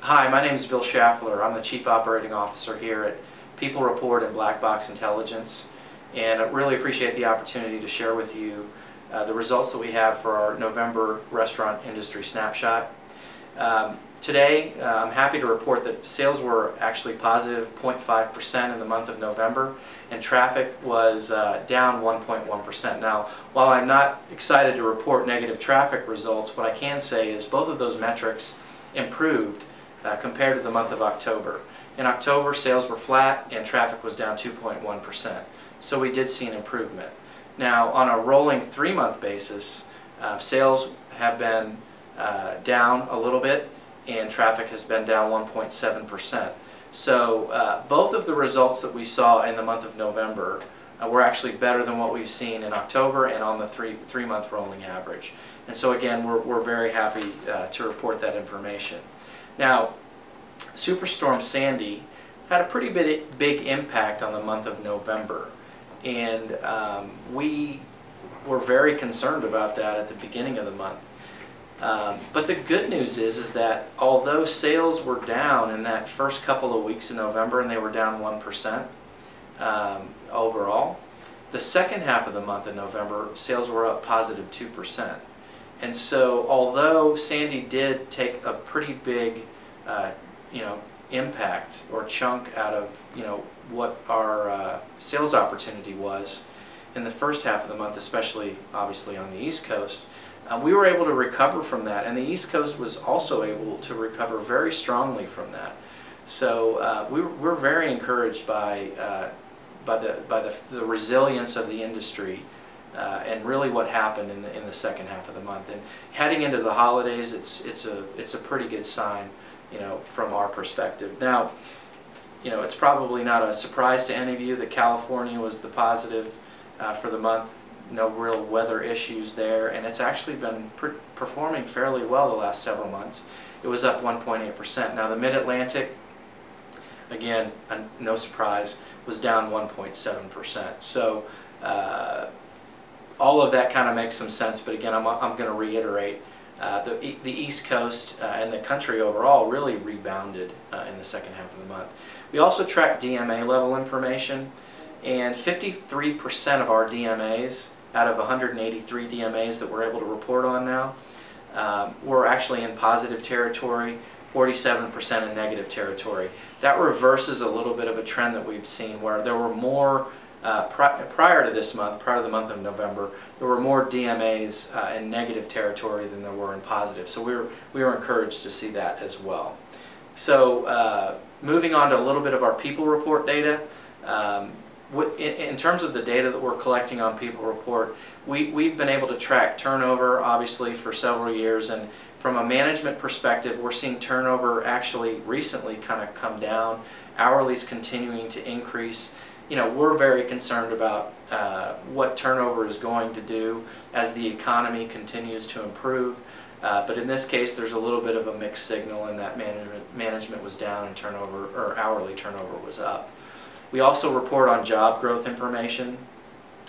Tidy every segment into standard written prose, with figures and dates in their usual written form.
Hi, my name is Bill Schaffler. I'm the Chief Operating Officer here at People Report and Black Box Intelligence, and I really appreciate the opportunity to share with you the results that we have for our November restaurant industry snapshot. Today, I'm happy to report that sales were actually positive 0.5% in the month of November, and traffic was down 1.1%. Now, while I'm not excited to report negative traffic results, what I can say is both of those metrics improved compared to the month of October. In October, sales were flat and traffic was down 2.1%. So we did see an improvement. Now, on a rolling 3-month basis, sales have been down a little bit and traffic has been down 1.7%. So both of the results that we saw in the month of November were actually better than what we've seen in October and on the three-month rolling average. And so again, we're very happy to report that information. Now, Superstorm Sandy had a pretty big impact on the month of November, and we were very concerned about that at the beginning of the month. But the good news is that although sales were down in that first couple of weeks in November, and they were down 1% overall, the second half of the month in November, sales were up positive 2%. And so although Sandy did take a pretty big impact or chunk out of what our sales opportunity was in the first half of the month, especially obviously on the East Coast, we were able to recover from that, and the East Coast was also able to recover very strongly from that. So we're very encouraged by the resilience of the industry and really what happened in the second half of the month. And heading into the holidays, it's a pretty good sign, from our perspective. Now, it's probably not a surprise to any of you that California was the positive for the month. No real weather issues there, and it's actually been performing fairly well the last several months. It was up 1.8%. Now the Mid-Atlantic, again, no surprise, was down 1.7%. So all of that kind of makes some sense, but again, I'm going to reiterate, the East Coast and the country overall really rebounded in the second half of the month. We also tracked DMA level information, and 53% of our DMAs, out of 183 DMAs that we're able to report on now, were actually in positive territory, 47% in negative territory. That reverses a little bit of a trend that we've seen where there were more, prior to this month, prior to the month of November, there were more DMAs in negative territory than there were in positive. So we were encouraged to see that as well. So moving on to a little bit of our People Report data. In terms of the data that we're collecting on People Report, we've been able to track turnover, obviously, for several years, and from a management perspective, we're seeing turnover actually recently kind of come down. Hourly's continuing to increase. We're very concerned about what turnover is going to do as the economy continues to improve. But in this case, there's a little bit of a mixed signal in that management was down and turnover, or hourly turnover, was up. We also report on job growth information.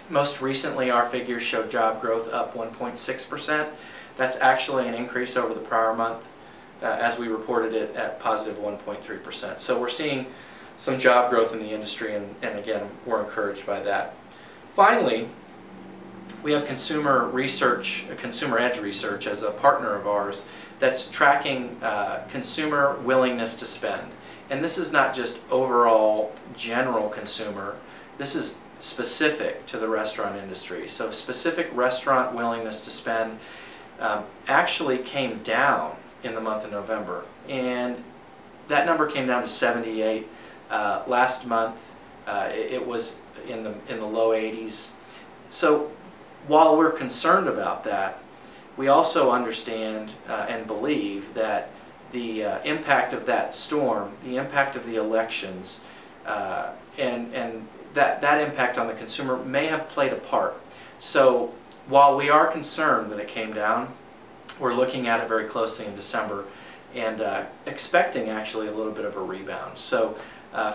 Most recently, our figures show job growth up 1.6%. That's actually an increase over the prior month, as we reported it at positive 1.3%. So we're seeing some job growth in the industry, and again, we're encouraged by that. Finally, we have consumer research, Consumer Edge Research, as a partner of ours that's tracking consumer willingness to spend. And this is not just overall general consumer, this is specific to the restaurant industry. So specific restaurant willingness to spend actually came down in the month of November. And that number came down to 78. Last month it was in the low 80s. So while we're concerned about that, we also understand and believe that the impact of that storm, the impact of the elections, and that impact on the consumer may have played a part. So while we are concerned that it came down, we're looking at it very closely in December and expecting actually a little bit of a rebound. So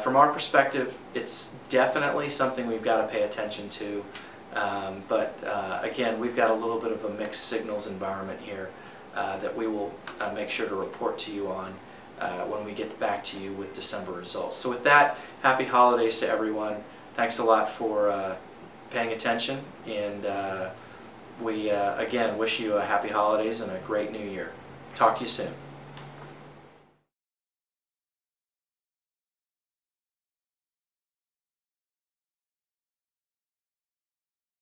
from our perspective, it's definitely something we've got to pay attention to. But again, we've got a little bit of a mixed signals environment here that we will make sure to report to you on when we get back to you with December results. So with that, happy holidays to everyone. Thanks a lot for paying attention, and we again wish you a happy holidays and a great new year. Talk to you soon.